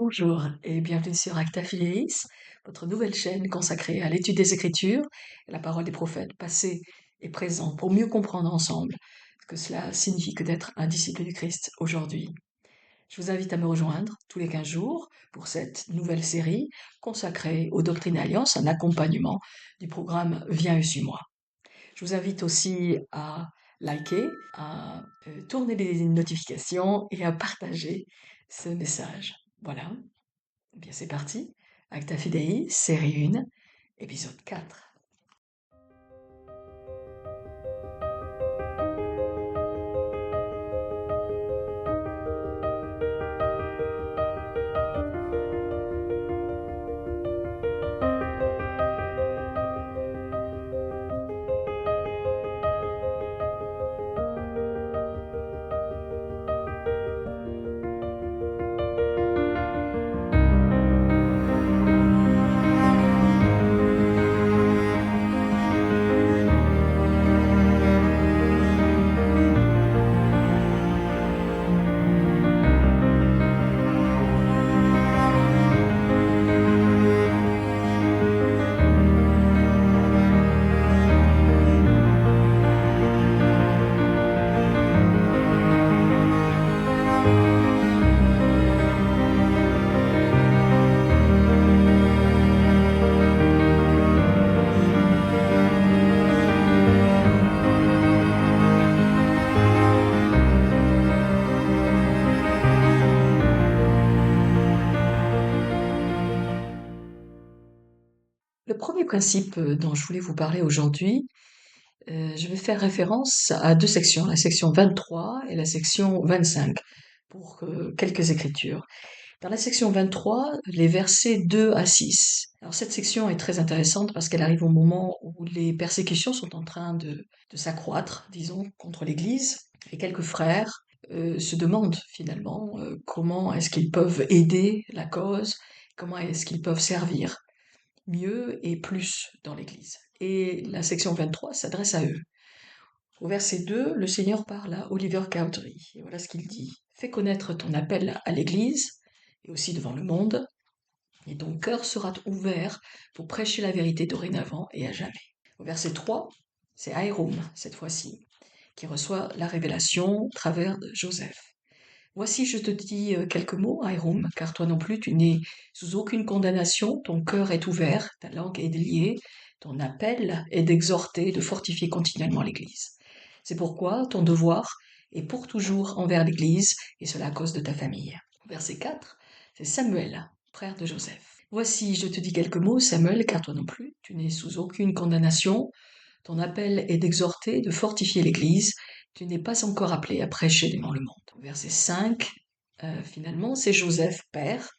Bonjour et bienvenue sur Acta Fidelis, votre nouvelle chaîne consacrée à l'étude des Écritures et la parole des prophètes passés et présents pour mieux comprendre ensemble ce que cela signifie que d'être un disciple du Christ aujourd'hui. Je vous invite à me rejoindre tous les 15 jours pour cette nouvelle série consacrée aux doctrines et alliances, un accompagnement du programme Viens et suis-moi. Je vous invite aussi à liker, à tourner les notifications et à partager ce message. Voilà. Eh bien, c'est parti. Acta Fidei, série 1, épisode 4. Le premier principe dont je voulais vous parler aujourd'hui, je vais faire référence à deux sections, la section 23 et la section 25, pour quelques écritures. Dans la section 23, les versets 2 à 6. Alors cette section est très intéressante parce qu'elle arrive au moment où les persécutions sont en train de s'accroître, disons, contre l'Église, et quelques frères se demandent finalement comment est-ce qu'ils peuvent aider la cause, comment est-ce qu'ils peuvent servir mieux et plus dans l'Église. Et la section 23 s'adresse à eux. Au verset 2, le Seigneur parle à Oliver Cowdery, et voilà ce qu'il dit. Fais connaître ton appel à l'Église, et aussi devant le monde, et ton cœur sera ouvert pour prêcher la vérité dorénavant et à jamais. Au verset 3, c'est Aïroum, cette fois-ci, qui reçoit la révélation à travers Joseph. Voici, je te dis quelques mots, Aïroum, car toi non plus tu n'es sous aucune condamnation, ton cœur est ouvert, ta langue est déliée, ton appel est d'exhorter, de fortifier continuellement l'Église. C'est pourquoi ton devoir est pour toujours envers l'Église, et cela à cause de ta famille. Verset 4, c'est Samuel, frère de Joseph. Voici, je te dis quelques mots, Samuel, car toi non plus tu n'es sous aucune condamnation, ton appel est d'exhorter, de fortifier l'Église. Tu n'es pas encore appelé à prêcher devant le monde. Verset 5, finalement, c'est Joseph, père,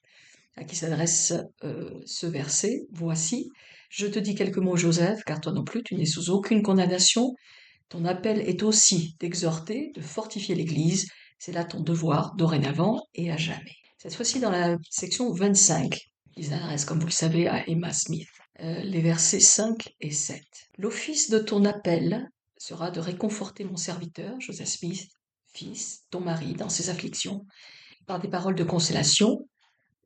à qui s'adresse ce verset. Voici, je te dis quelques mots, Joseph, car toi non plus, tu n'es sous aucune condamnation. Ton appel est aussi d'exhorter, de fortifier l'Église. C'est là ton devoir, dorénavant et à jamais. Cette fois-ci, dans la section 25, il s'adresse, comme vous le savez, à Emma Smith. Les versets 5 et 7. L'office de ton appel sera de réconforter mon serviteur, Joseph Smith, fils, ton mari, dans ses afflictions, par des paroles de consolation,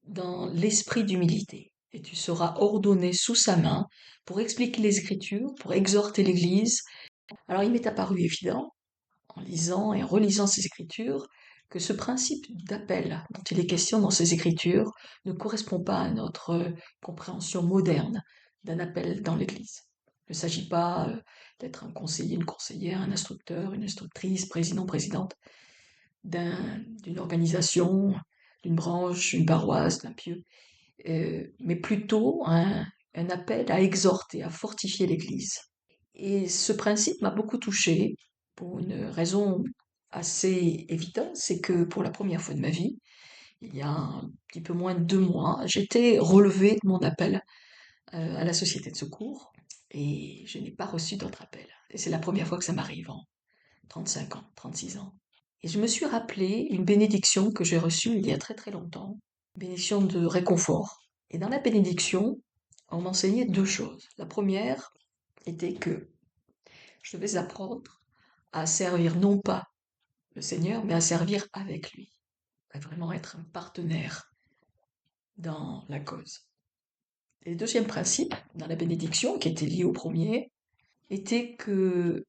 dans l'esprit d'humilité. Et tu seras ordonné sous sa main pour expliquer les Écritures, pour exhorter l'Église. Alors il m'est apparu évident, en lisant et en relisant ces Écritures, que ce principe d'appel dont il est question dans ces Écritures ne correspond pas à notre compréhension moderne d'un appel dans l'Église. Il ne s'agit pas d'être un conseiller, une conseillère, un instructeur, une instructrice, président, présidente d'une organisation, d'une branche, d'une paroisse, d'un pieu, mais plutôt un appel à exhorter, à fortifier l'Église. Et ce principe m'a beaucoup touchée pour une raison assez évidente, c'est que pour la première fois de ma vie, il y a un petit peu moins de 2 mois, j'étais relevée de mon appel à la société de secours et je n'ai pas reçu d'autre appel. Et c'est la première fois que ça m'arrive en 35 ans, 36 ans. Et je me suis rappelé une bénédiction que j'ai reçue il y a très très longtemps, une bénédiction de réconfort. Et dans la bénédiction, on m'enseignait deux choses. La première était que je devais apprendre à servir non pas le Seigneur, mais à servir avec lui, à vraiment être un partenaire dans la cause. Et le deuxième principe, dans la bénédiction, qui était lié au premier, était que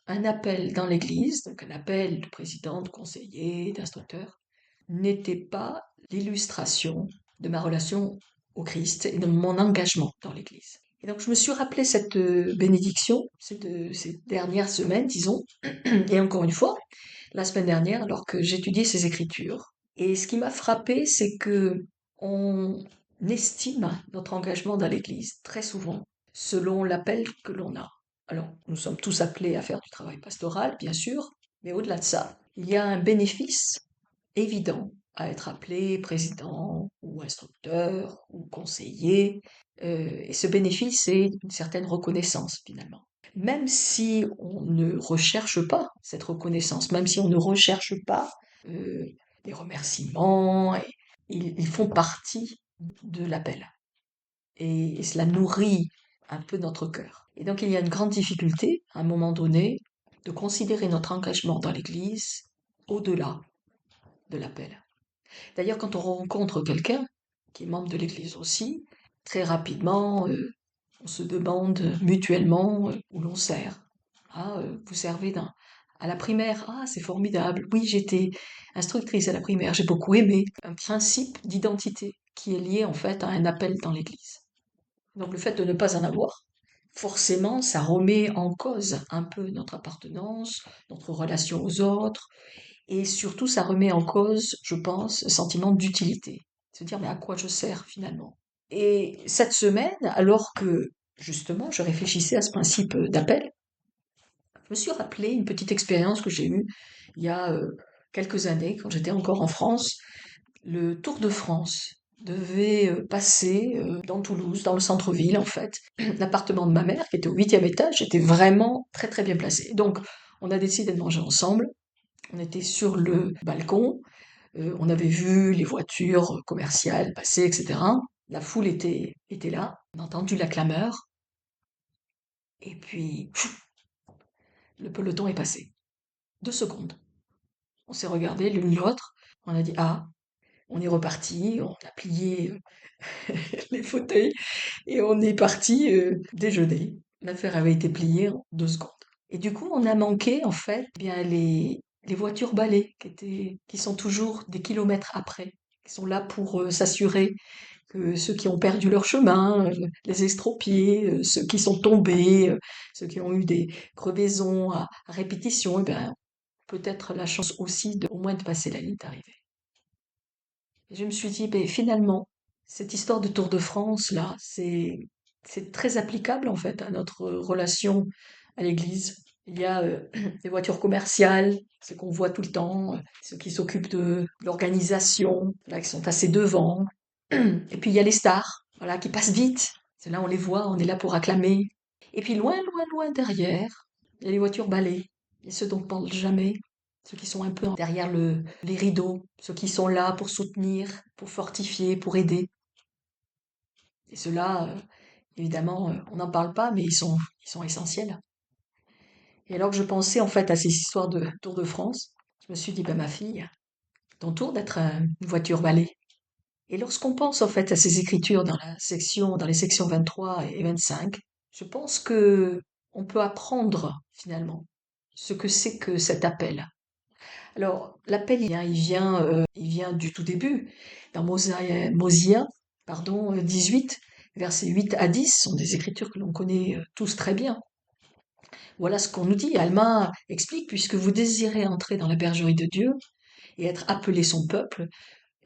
un appel dans l'Église, donc un appel de président, de conseiller, d'instructeur, n'était pas l'illustration de ma relation au Christ et de mon engagement dans l'Église. Et donc je me suis rappelé cette bénédiction ces dernières semaines, disons, et encore une fois, la semaine dernière, alors que j'étudiais ces Écritures. Et ce qui m'a frappé, c'est que on estime notre engagement dans l'Église très souvent selon l'appel que l'on a. Alors, nous sommes tous appelés à faire du travail pastoral, bien sûr, mais au-delà de ça, il y a un bénéfice évident à être appelé président ou instructeur ou conseiller. Et ce bénéfice, c'est une certaine reconnaissance finalement. Même si on ne recherche pas cette reconnaissance, même si on ne recherche pas euh, les remerciements, ils font partie de l'appel. Et cela nourrit un peu notre cœur. Et donc il y a une grande difficulté, à un moment donné, de considérer notre engagement dans l'Église au-delà de l'appel. D'ailleurs, quand on rencontre quelqu'un qui est membre de l'Église aussi, très rapidement, on se demande mutuellement où l'on sert. Ah, vous servez à la primaire. Ah, c'est formidable. Oui, j'étais instructrice à la primaire. J'ai beaucoup aimé. Un principe d'identité qui est lié en fait à un appel dans l'Église. Donc le fait de ne pas en avoir, forcément, ça remet en cause un peu notre appartenance, notre relation aux autres, et surtout, ça remet en cause, je pense, le sentiment d'utilité. Se dire, mais à quoi je sers finalement? Et cette semaine, alors que justement je réfléchissais à ce principe d'appel, je me suis rappelé une petite expérience que j'ai eue il y a quelques années, quand j'étais encore en France. Le Tour de France devait passer dans Toulouse, dans le centre-ville en fait. L'appartement de ma mère, qui était au 8e étage, était vraiment très très bien placé. Donc on a décidé de manger ensemble. On était sur le balcon, on avait vu les voitures commerciales passer, etc. La foule était là, on a entendu la clameur, et puis le peloton est passé. 2 secondes. On s'est regardé l'une l'autre, on a dit ah, on est reparti, on a plié les fauteuils et on est parti déjeuner. L'affaire avait été pliée en 2 secondes. Et du coup, on a manqué en fait bien les voitures balais qui sont toujours des kilomètres après, qui sont là pour s'assurer que ceux qui ont perdu leur chemin, les estropiés, ceux qui sont tombés, ceux qui ont eu des crevaisons à répétition, eh ben, peut-être la chance aussi au moins de passer la ligne d'arrivée. Et je me suis dit, ben, finalement, cette histoire de Tour de France, là, c'est très applicable en fait à notre relation à l'Église. Il y a des voitures commerciales, ce qu'on voit tout le temps, ceux qui s'occupent de l'organisation, là, qui sont assez devant. Et puis il y a les stars, voilà, qui passent vite. C'est là, on les voit, on est là pour acclamer. Et puis loin, loin, loin derrière, il y a les voitures balais, et ceux dont on ne parle jamais, ceux qui sont un peu derrière les rideaux, ceux qui sont là pour soutenir, pour fortifier, pour aider. Et ceux-là, évidemment, on n'en parle pas, mais ils sont essentiels. Et alors que je pensais en fait à ces histoires de Tour de France, je me suis dit, bah, ma fille, ton tour d'être une voiture balai. Et lorsqu'on pense en fait à ces écritures dans les sections 23 et 25, je pense que on peut apprendre finalement ce que c'est que cet appel. Alors, l'appel, il vient du tout début, dans Mosia, pardon, 18, versets 8 à 10, sont des écritures que l'on connaît tous très bien. Voilà ce qu'on nous dit. Alma explique, puisque vous désirez entrer dans la bergerie de Dieu et être appelé son peuple,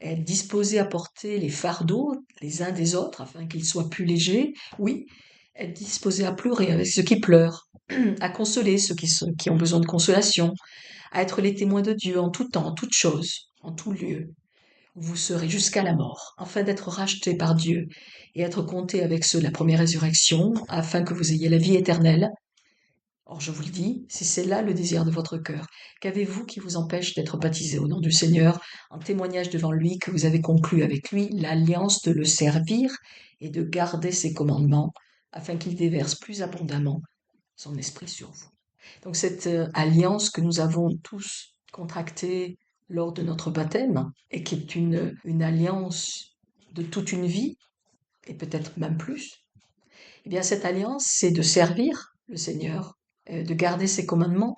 être disposé à porter les fardeaux les uns des autres afin qu'ils soient plus légers, oui, être disposé à pleurer avec ceux qui pleurent, à consoler qui ont besoin de consolation, à être les témoins de Dieu en tout temps, en toute chose, en tout lieu. Vous serez jusqu'à la mort, afin d'être rachetés par Dieu et être comptés avec ceux de la première résurrection, afin que vous ayez la vie éternelle. Or, je vous le dis, si c'est là le désir de votre cœur, qu'avez-vous qui vous empêche d'être baptisé au nom du Seigneur, en témoignage devant lui que vous avez conclu avec lui l'alliance de le servir et de garder ses commandements, afin qu'il déverse plus abondamment son esprit sur vous. Donc cette alliance que nous avons tous contractée lors de notre baptême, et qui est une alliance de toute une vie, et peut-être même plus, eh bien cette alliance, c'est de servir le Seigneur, de garder ses commandements.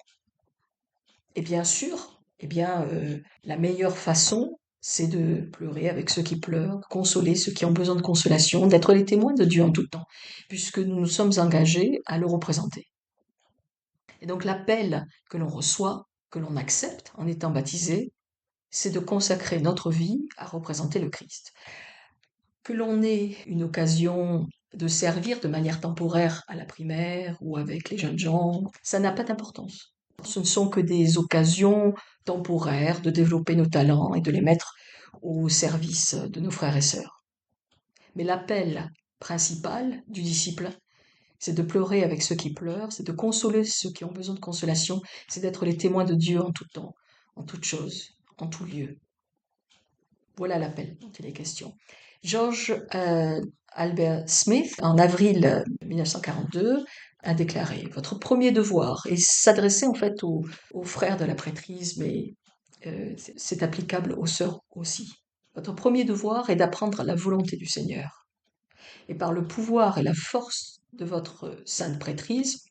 Et bien sûr, la meilleure façon, c'est de pleurer avec ceux qui pleurent, de consoler ceux qui ont besoin de consolation, d'être les témoins de Dieu en tout temps, puisque nous nous sommes engagés à le représenter. Et donc l'appel que l'on reçoit, que l'on accepte en étant baptisé, c'est de consacrer notre vie à représenter le Christ. Que l'on ait une occasion de servir de manière temporaire à la primaire ou avec les jeunes gens, ça n'a pas d'importance. Ce ne sont que des occasions temporaires de développer nos talents et de les mettre au service de nos frères et sœurs. Mais l'appel principal du disciple, c'est de pleurer avec ceux qui pleurent, c'est de consoler ceux qui ont besoin de consolation, c'est d'être les témoins de Dieu en tout temps, en toute chose, en tout lieu. Voilà l'appel dont il est question. George Albert Smith, en avril 1942, a déclaré: Votre premier devoir, et s'adressait en fait aux frères de la prêtrise, mais c'est applicable aux sœurs aussi. Votre premier devoir est d'apprendre la volonté du Seigneur. Et par le pouvoir et la force de votre sainte prêtrise,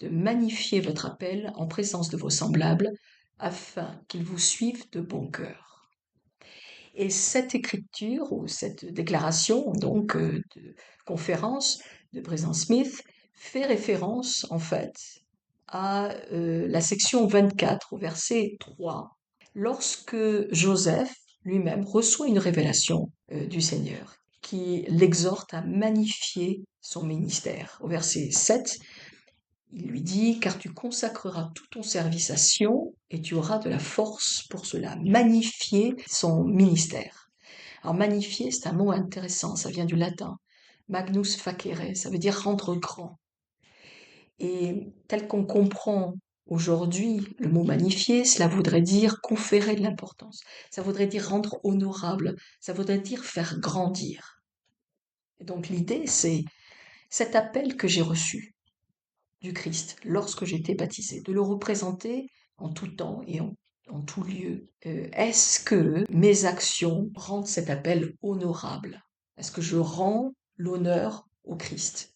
de magnifier votre appel en présence de vos semblables, afin qu'ils vous suivent de bon cœur. Et cette écriture, ou cette déclaration, donc, de conférence de Brezan Smith, fait référence, en fait, à la section 24, au verset 3, lorsque Joseph lui-même reçoit une révélation du Seigneur, qui l'exhorte à magnifier son ministère. Au verset 7, il lui dit: Car tu consacreras tout ton service à Sion, et tu auras de la force pour cela, magnifier son ministère. Alors magnifier, c'est un mot intéressant, ça vient du latin. Magnus facere, ça veut dire rendre grand. Et tel qu'on comprend aujourd'hui le mot magnifier, cela voudrait dire conférer de l'importance, ça voudrait dire rendre honorable, ça voudrait dire faire grandir. Et donc l'idée, c'est cet appel que j'ai reçu du Christ lorsque j'étais baptisé, de le représenter en tout temps et en tout lieu. Est-ce que mes actions rendent cet appel honorable? Est-ce que je rends l'honneur au Christ?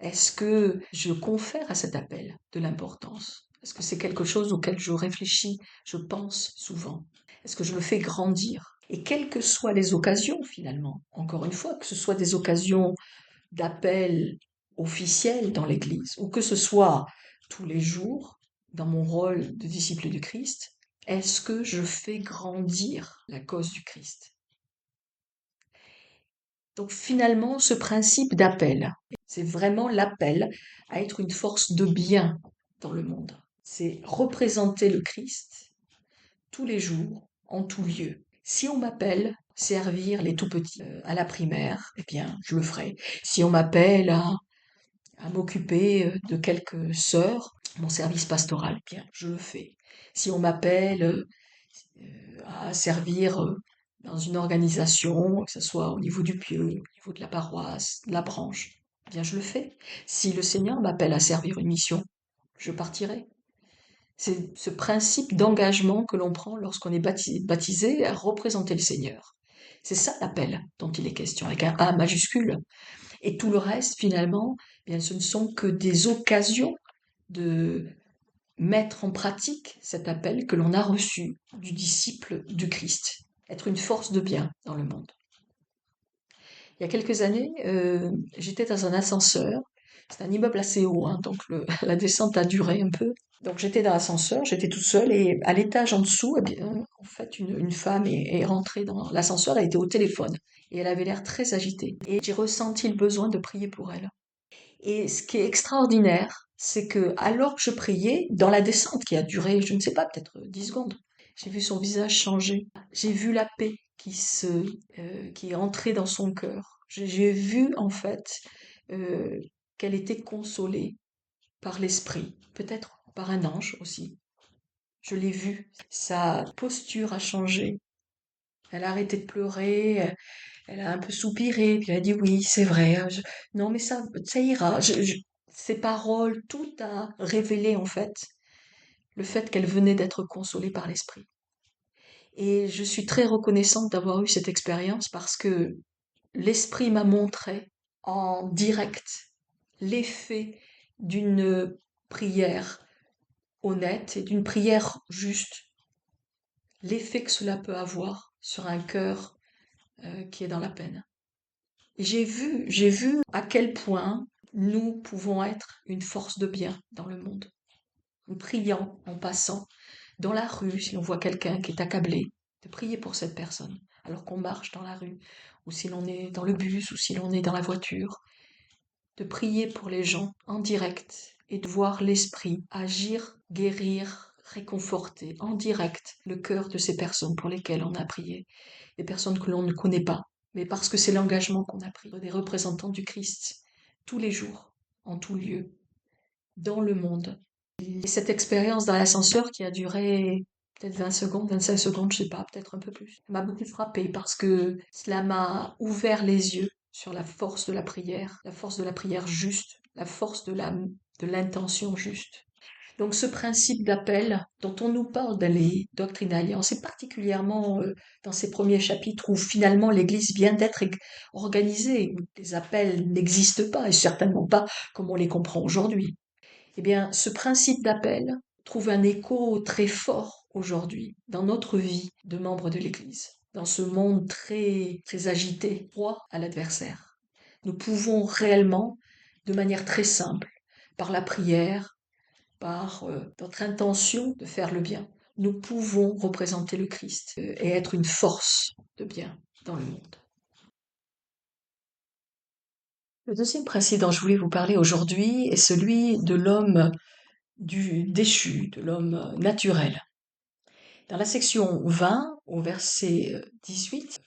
Est-ce que je confère à cet appel de l'importance? Est-ce que c'est quelque chose auquel je réfléchis, je pense souvent? Est-ce que je le fais grandir? Et quelles que soient les occasions, finalement, encore une fois, que ce soit des occasions d'appel officiel dans l'Église, ou que ce soit tous les jours, dans mon rôle de disciple du Christ, est-ce que je fais grandir la cause du Christ? Donc finalement, ce principe d'appel, c'est vraiment l'appel à être une force de bien dans le monde. C'est représenter le Christ tous les jours, en tout lieu. Si on m'appelle servir les tout petits à la primaire, eh bien, je le ferai. Si on m'appelle à m'occuper de quelques sœurs, mon service pastoral, eh bien, je le fais. Si on m'appelle à servir dans une organisation, que ce soit au niveau du pieu, au niveau de la paroisse, de la branche, eh bien je le fais. Si le Seigneur m'appelle à servir une mission, je partirai. C'est ce principe d'engagement que l'on prend lorsqu'on est baptisé à représenter le Seigneur. C'est ça l'appel dont il est question, avec un A majuscule. Et tout le reste, finalement, eh bien, ce ne sont que des occasions de mettre en pratique cet appel que l'on a reçu du disciple du Christ, être une force de bien dans le monde. Il y a quelques années, j'étais dans un ascenseur, c'est un immeuble assez haut, hein, donc la descente a duré un peu. Donc j'étais dans l'ascenseur, j'étais toute seule, et à l'étage en dessous, eh bien, en fait, une femme est rentrée dans l'ascenseur, elle était au téléphone, et elle avait l'air très agitée. Et j'ai ressenti le besoin de prier pour elle. Et ce qui est extraordinaire, c'est que alors que je priais, dans la descente qui a duré, je ne sais pas, peut-être 10 secondes, j'ai vu son visage changer. J'ai vu la paix qui est entrée dans son cœur. J'ai vu en fait euh, qu'elle était consolée par l'esprit, peut-être par un ange aussi. Je l'ai vu. Sa posture a changé. Elle a arrêté de pleurer. Elle a un peu soupiré, puis elle a dit oui, c'est vrai. Non, mais ça ira. Ces paroles, tout a révélé en fait le fait qu'elle venait d'être consolée par l'esprit. Et je suis très reconnaissante d'avoir eu cette expérience parce que l'esprit m'a montré en direct l'effet d'une prière honnête et d'une prière juste, l'effet que cela peut avoir sur un cœur qui est dans la peine. Et j'ai vu à quel point nous pouvons être une force de bien dans le monde. En priant, en passant, dans la rue, si l'on voit quelqu'un qui est accablé, de prier pour cette personne, alors qu'on marche dans la rue, ou si l'on est dans le bus, ou si l'on est dans la voiture, de prier pour les gens en direct et de voir l'esprit agir, guérir, réconforter en direct le cœur de ces personnes pour lesquelles on a prié, des personnes que l'on ne connaît pas, mais parce que c'est l'engagement qu'on a pris, des représentants du Christ, tous les jours, en tout lieu, dans le monde. Et cette expérience dans l'ascenseur qui a duré peut-être 20 secondes, 25 secondes, je sais pas, peut-être un peu plus, m'a beaucoup frappée parce que cela m'a ouvert les yeux sur la force de la prière juste, la force de l'intention juste. Donc ce principe d'appel dont on nous parle dans les doctrines alliances, et particulièrement dans ces premiers chapitres où finalement l'Église vient d'être organisée, où les appels n'existent pas et certainement pas comme on les comprend aujourd'hui. Eh bien, ce principe d'appel trouve un écho très fort aujourd'hui dans notre vie de membres de l'Église, dans ce monde très, très agité, proie à l'adversaire. Nous pouvons réellement, de manière très simple, par la prière, par notre intention de faire le bien, nous pouvons représenter le Christ et être une force de bien dans le monde. Le deuxième principe dont je voulais vous parler aujourd'hui est celui de l'homme du déchu, de l'homme naturel. Dans la section 20, au verset 18,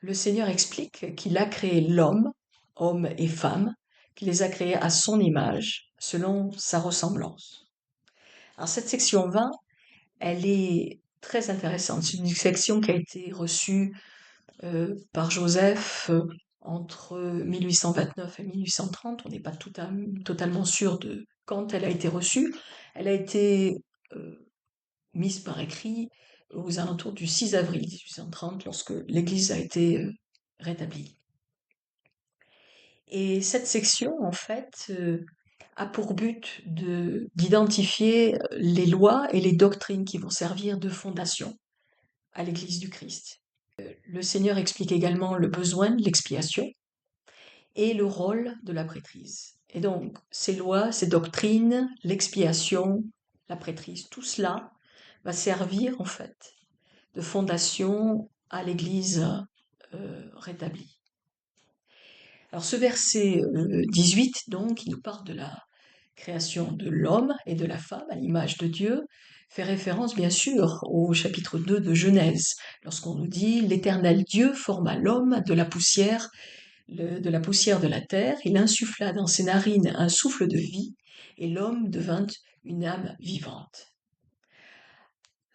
le Seigneur explique qu'il a créé l'homme, homme et femme, qu'il les a créés à son image, selon sa ressemblance. Alors cette section 20, elle est très intéressante. C'est une section qui a été reçue par Joseph entre 1829 et 1830. On n'est pas totalement sûr de quand elle a été reçue. Elle a été mise par écrit aux alentours du 6 avril 1830, lorsque l'Église a été rétablie. Et cette section, en fait, a pour but d'identifier les lois et les doctrines qui vont servir de fondation à l'Église du Christ. Le Seigneur explique également le besoin de l'expiation et le rôle de la prêtrise. Et donc, ces lois, ces doctrines, l'expiation, la prêtrise, tout cela va servir en fait de fondation à l'Église rétablie. Alors ce verset 18, donc, qui nous parle de la création de l'homme et de la femme à l'image de Dieu, fait référence bien sûr au chapitre 2 de Genèse, lorsqu'on nous dit «L'Éternel Dieu forma l'homme de la poussière de la terre, il insuffla dans ses narines un souffle de vie, et l'homme devint une âme vivante.»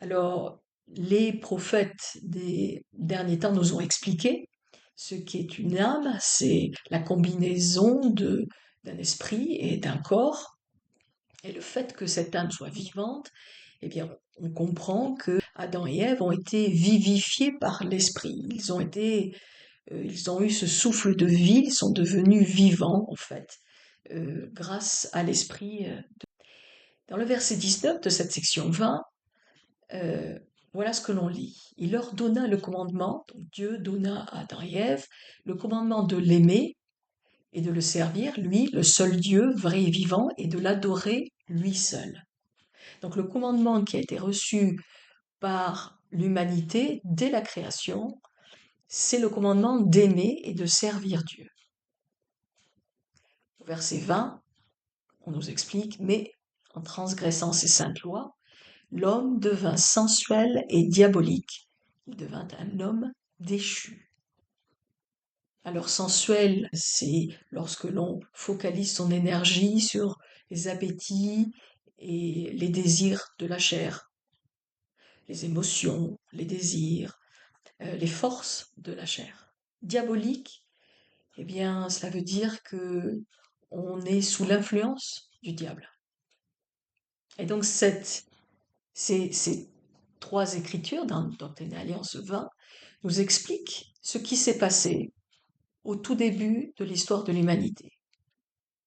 Alors, les prophètes des derniers temps nous ont expliqué ce qu'est une âme, c'est la combinaison d'un esprit et d'un corps, et le fait que cette âme soit vivante, eh bien, on comprend que Adam et Ève ont été vivifiés par l'esprit. Ils ont eu ce souffle de vie, ils sont devenus vivants, en fait, grâce à l'esprit. Dans le verset 19 de cette section 20, euh, voilà ce que l'on lit. Il leur donna le commandement, donc Dieu donna à Adam et Ève le commandement de l'aimer et de le servir, lui, le seul Dieu, vrai et vivant, et de l'adorer, lui seul. Donc le commandement qui a été reçu par l'humanité dès la création, c'est le commandement d'aimer et de servir Dieu. Au verset 20, on nous explique, mais en transgressant ces saintes lois, l'homme devint sensuel et diabolique. Il devint un homme déchu. Alors sensuel, c'est lorsque l'on focalise son énergie sur les appétits et les désirs de la chair, les émotions, les désirs, les forces de la chair. Diabolique, eh bien, cela veut dire que on est sous l'influence du diable. Et donc c'est trois écritures dans Doctrine et Alliance 20 nous expliquent ce qui s'est passé au tout début de l'histoire de l'humanité.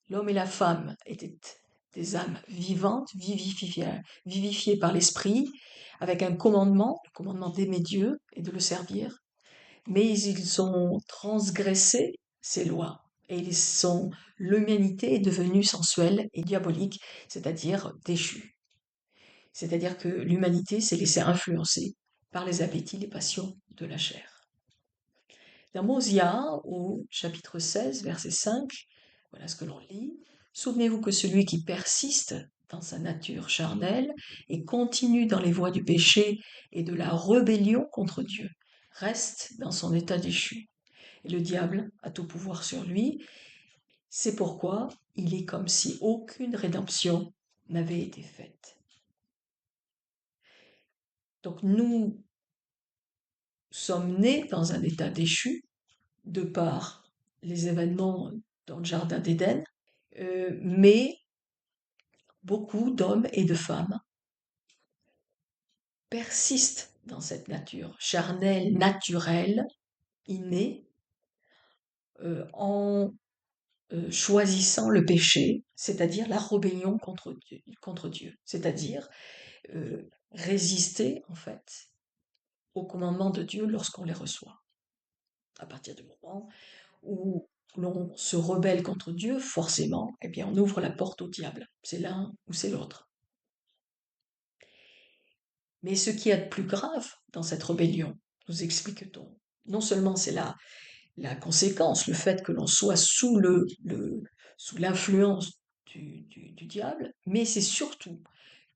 L'homme et la femme étaient des âmes vivantes, vivifiées par l'esprit, avec un commandement, le commandement d'aimer Dieu et de le servir, mais ils ont transgressé ces lois et l'humanité est devenue sensuelle et diabolique, c'est-à-dire déchue. C'est-à-dire que l'humanité s'est laissée influencer par les appétits, les passions de la chair. Dans Mosia, au chapitre 16, verset 5, voilà ce que l'on lit. Souvenez-vous que celui qui persiste dans sa nature charnelle et continue dans les voies du péché et de la rébellion contre Dieu reste dans son état déchu. Et le diable a tout pouvoir sur lui. C'est pourquoi il est comme si aucune rédemption n'avait été faite. Donc nous sommes nés dans un état déchu de par les événements dans le jardin d'Éden, mais beaucoup d'hommes et de femmes persistent dans cette nature charnelle, naturelle, innée, en choisissant le péché, c'est-à-dire la rébellion contre Dieu, c'est-à-dire résister en fait aux commandements de Dieu lorsqu'on les reçoit. À partir du moment où l'on se rebelle contre Dieu, forcément, eh bien, on ouvre la porte au diable. C'est l'un ou c'est l'autre. Mais ce qui est de plus grave dans cette rébellion, nous explique-t-on, non seulement c'est la conséquence, le fait que l'on soit sous sous l'influence du diable, mais c'est surtout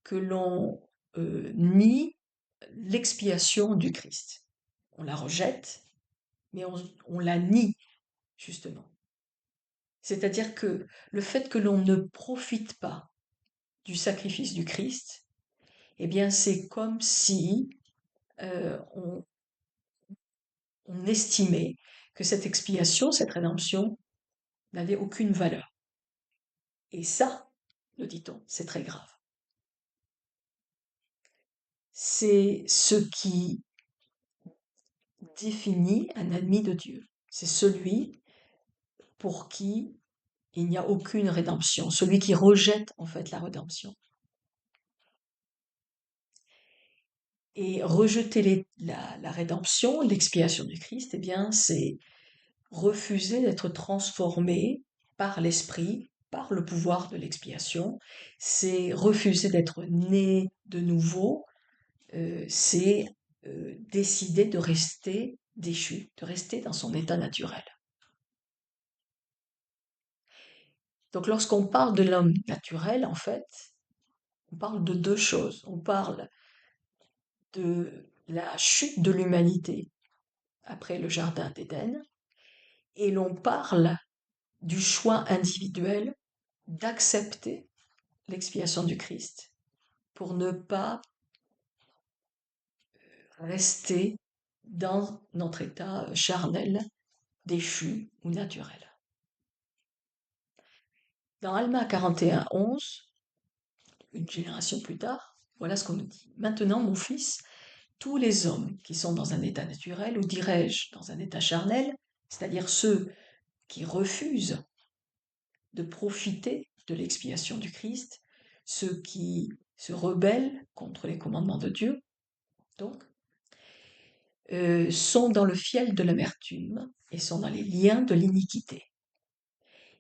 que l'on nie l'expiation du Christ. On la rejette, mais on la nie, justement. C'est-à-dire que le fait que l'on ne profite pas du sacrifice du Christ, eh bien, c'est comme si on estimait que cette expiation, cette rédemption, n'avait aucune valeur. Et ça, nous dit-on, c'est très grave. C'est ce qui définit un ennemi de Dieu. C'est celui pour qui il n'y a aucune rédemption, celui qui rejette en fait la rédemption. Et rejeter la rédemption, l'expiation du Christ, eh bien, c'est refuser d'être transformé par l'Esprit, par le pouvoir de l'expiation. C'est refuser d'être né de nouveau. C'est décider de rester déchu, de rester dans son état naturel. Donc, lorsqu'on parle de l'homme naturel, en fait, on parle de deux choses. On parle de la chute de l'humanité après le jardin d'Éden, et l'on parle du choix individuel d'accepter l'expiation du Christ pour ne pas rester dans notre état charnel, déchu ou naturel. Dans Alma 41:11, une génération plus tard, voilà ce qu'on nous dit. Maintenant, mon fils, tous les hommes qui sont dans un état naturel, ou dirais-je dans un état charnel, c'est-à-dire ceux qui refusent de profiter de l'expiation du Christ, ceux qui se rebellent contre les commandements de Dieu, donc, sont dans le fiel de l'amertume et sont dans les liens de l'iniquité.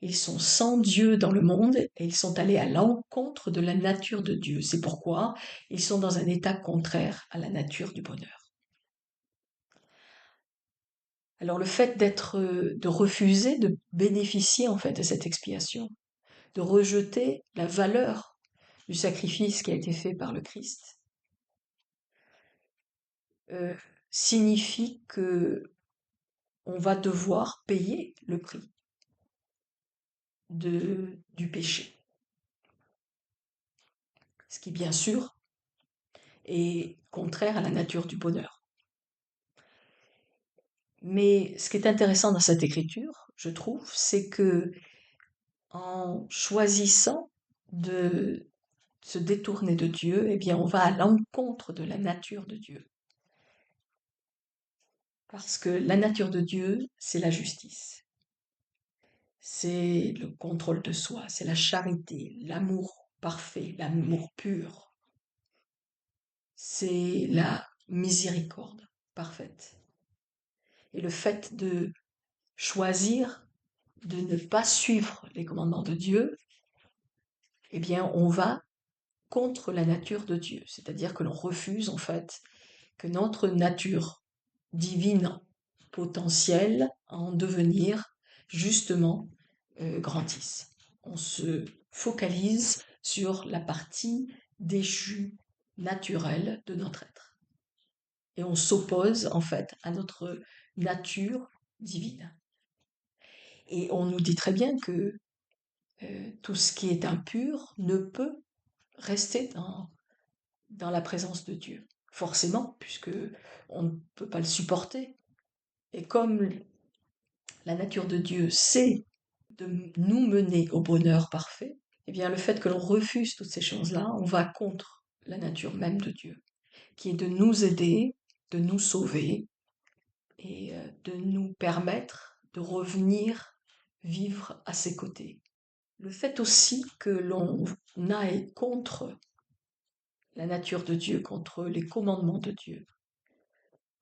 Ils sont sans Dieu dans le monde et ils sont allés à l'encontre de la nature de Dieu. C'est pourquoi ils sont dans un état contraire à la nature du bonheur. Alors le fait de refuser de bénéficier en fait de cette expiation, de rejeter la valeur du sacrifice qui a été fait par le Christ, euh, signifie que on va devoir payer le prix du péché. Ce qui, bien sûr, est contraire à la nature du bonheur. Mais ce qui est intéressant dans cette écriture, je trouve, c'est que en choisissant de se détourner de Dieu, eh bien, on va à l'encontre de la nature de Dieu. Parce que la nature de Dieu, c'est la justice, c'est le contrôle de soi, c'est la charité, l'amour parfait, l'amour pur, c'est la miséricorde parfaite. Et le fait de choisir de ne pas suivre les commandements de Dieu, eh bien, on va contre la nature de Dieu. C'est-à-dire que l'on refuse, en fait, que notre nature divine potentielle en devenir, justement, grandisse. On se focalise sur la partie déchue naturelle de notre être. Et on s'oppose, en fait, à notre nature divine. Et on nous dit très bien que tout ce qui est impur ne peut rester dans la présence de Dieu. Forcément, puisque on ne peut pas le supporter. Et comme la nature de Dieu c'est de nous mener au bonheur parfait, eh bien le fait que l'on refuse toutes ces choses-là, on va contre la nature même de Dieu, qui est de nous aider, de nous sauver et de nous permettre de revenir vivre à ses côtés. Le fait aussi que l'on aille contre la nature de Dieu, contre les commandements de Dieu.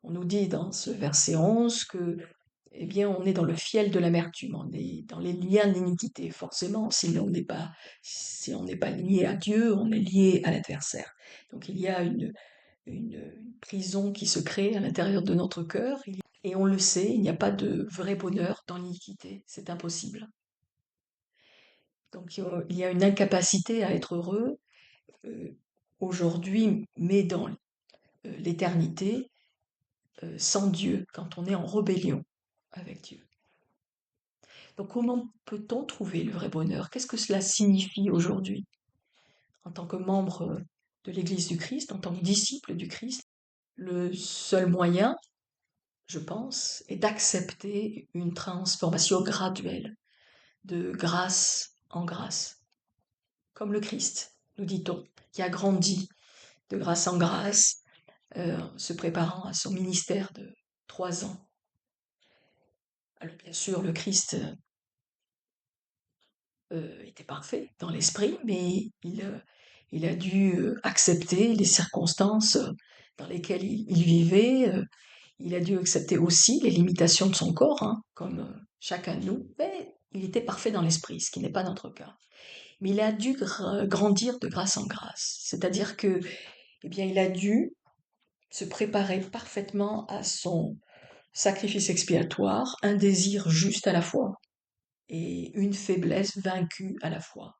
On nous dit dans ce verset 11 que, eh bien, on est dans le fiel de l'amertume, on est dans les liens d'iniquité. Forcément, si on n'est pas lié à Dieu, on est lié à l'adversaire. Donc il y a une prison qui se crée à l'intérieur de notre cœur, et on le sait, il n'y a pas de vrai bonheur dans l'iniquité, c'est impossible. Donc il y a une incapacité à être heureux aujourd'hui, mais dans l'éternité, sans Dieu, quand on est en rébellion avec Dieu. Donc comment peut-on trouver le vrai bonheur? Qu'est-ce que cela signifie aujourd'hui en tant que membre de l'Église du Christ, en tant que disciple du Christ? Le seul moyen, je pense, est d'accepter une transformation graduelle, de grâce en grâce, comme le Christ, nous dit-on, qui a grandi de grâce en grâce, se préparant à son ministère de 3 ans. Alors bien sûr, le Christ était parfait dans l'esprit, mais il a dû accepter les circonstances dans lesquelles il vivait. Il a dû accepter aussi les limitations de son corps, hein, comme chacun de nous. Mais il était parfait dans l'esprit, ce qui n'est pas notre cas. Mais il a dû grandir de grâce en grâce. C'est-à-dire que, eh bien, il a dû se préparer parfaitement à son sacrifice expiatoire, un désir juste à la fois et une faiblesse vaincue à la fois,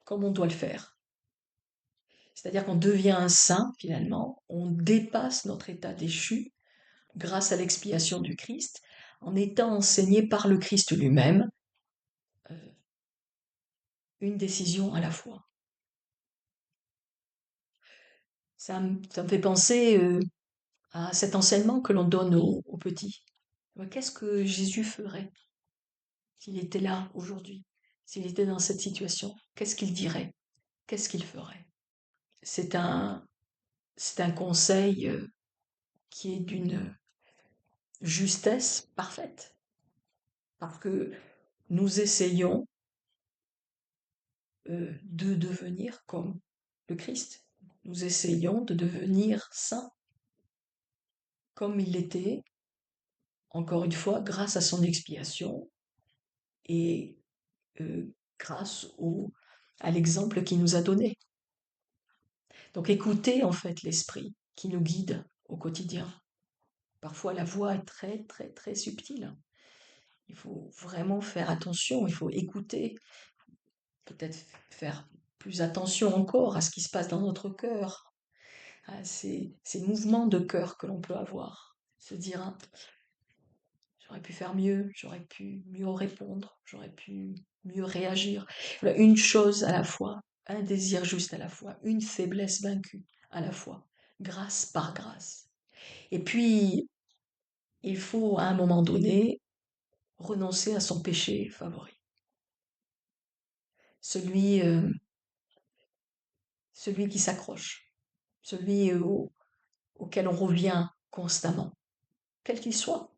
comme on doit le faire. C'est-à-dire qu'on devient un saint, finalement, on dépasse notre état déchu grâce à l'expiation du Christ, en étant enseigné par le Christ lui-même, euh, une décision à la fois. Ça me fait penser à cet enseignement que l'on donne aux petits. Qu'est-ce que Jésus ferait s'il était là aujourd'hui, s'il était dans cette situation? Qu'est-ce qu'il dirait? Qu'est-ce qu'il ferait? C'est un, c'est un conseil qui est d'une justesse parfaite, parce que nous essayons de devenir comme le Christ. Nous essayons de devenir saints, comme il l'était, encore une fois, grâce à son expiation et grâce à l'exemple qu'il nous a donné. Donc écoutez en fait l'esprit qui nous guide au quotidien. Parfois la voix est très très très subtile. Il faut vraiment faire attention, il faut écouter, peut-être faire plus attention encore à ce qui se passe dans notre cœur, à ces mouvements de cœur que l'on peut avoir. Se dire, hein, j'aurais pu faire mieux, j'aurais pu mieux répondre, j'aurais pu mieux réagir. Voilà, une chose à la fois, un désir juste à la fois, une faiblesse vaincue à la fois, grâce par grâce. Et puis, il faut à un moment donné renoncer à son péché favori. Celui celui qui s'accroche, celui auquel on revient constamment, quel qu'il soit.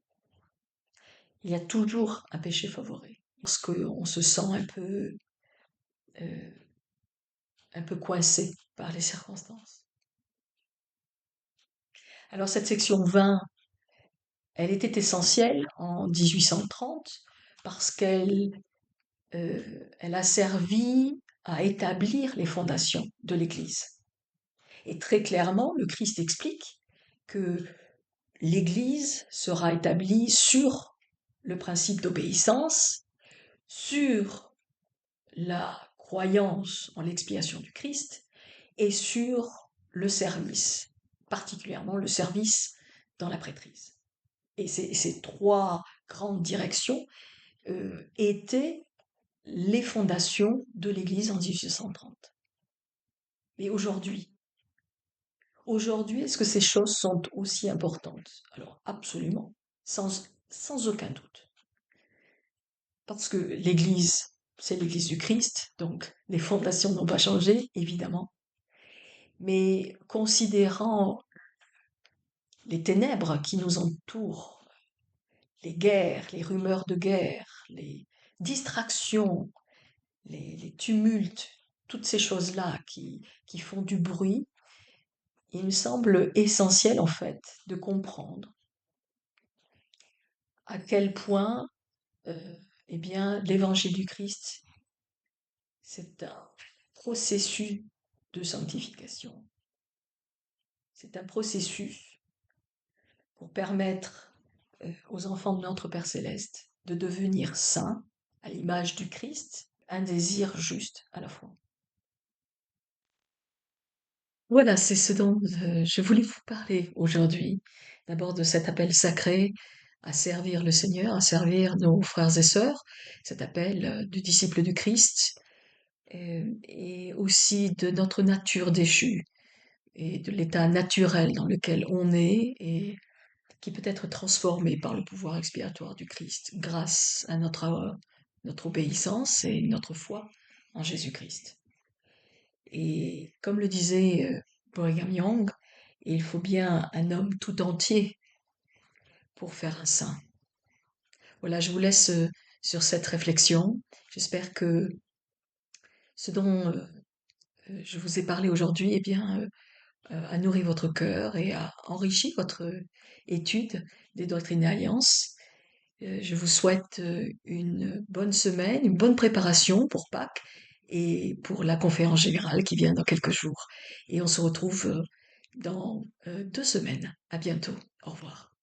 Il y a toujours un péché favori. Lorsqu'on se sent euh, un peu coincé par les circonstances. Alors cette section 20, elle était essentielle en 1830 parce elle a servi à établir les fondations de l'Église. Et très clairement, le Christ explique que l'Église sera établie sur le principe d'obéissance, sur la croyance en l'expiation du Christ et sur le service, particulièrement le service dans la prêtrise. Et ces trois grandes directions étaient les fondations de l'Église en 1830. Et aujourd'hui, est-ce que ces choses sont aussi importantes? Alors absolument, sans aucun doute. Parce que l'Église, c'est l'Église du Christ, donc les fondations n'ont pas changé, évidemment. Mais considérant les ténèbres qui nous entourent, les guerres, les rumeurs de guerre, les distractions, les tumultes, toutes ces choses-là qui font du bruit, il me semble essentiel en fait de comprendre à quel point eh bien, l'évangile du Christ, c'est un processus de sanctification. C'est un processus pour permettre aux enfants de notre Père céleste de devenir saints à l'image du Christ, un désir juste à la fois. Voilà, c'est ce dont je voulais vous parler aujourd'hui. D'abord de cet appel sacré à servir le Seigneur, à servir nos frères et sœurs, cet appel du disciple du Christ, et aussi de notre nature déchue et de l'état naturel dans lequel on est et qui peut être transformé par le pouvoir expiatoire du Christ grâce à notre obéissance et notre foi en Jésus-Christ. Et comme le disait Brigham Young, il faut bien un homme tout entier pour faire un saint. Voilà, je vous laisse sur cette réflexion. J'espère que ce dont je vous ai parlé aujourd'hui, eh bien, a nourri votre cœur et a enrichi votre étude des Doctrines et Alliances. Je vous souhaite une bonne semaine, une bonne préparation pour Pâques et pour la conférence générale qui vient dans quelques jours. Et on se retrouve dans 2 semaines. À bientôt. Au revoir.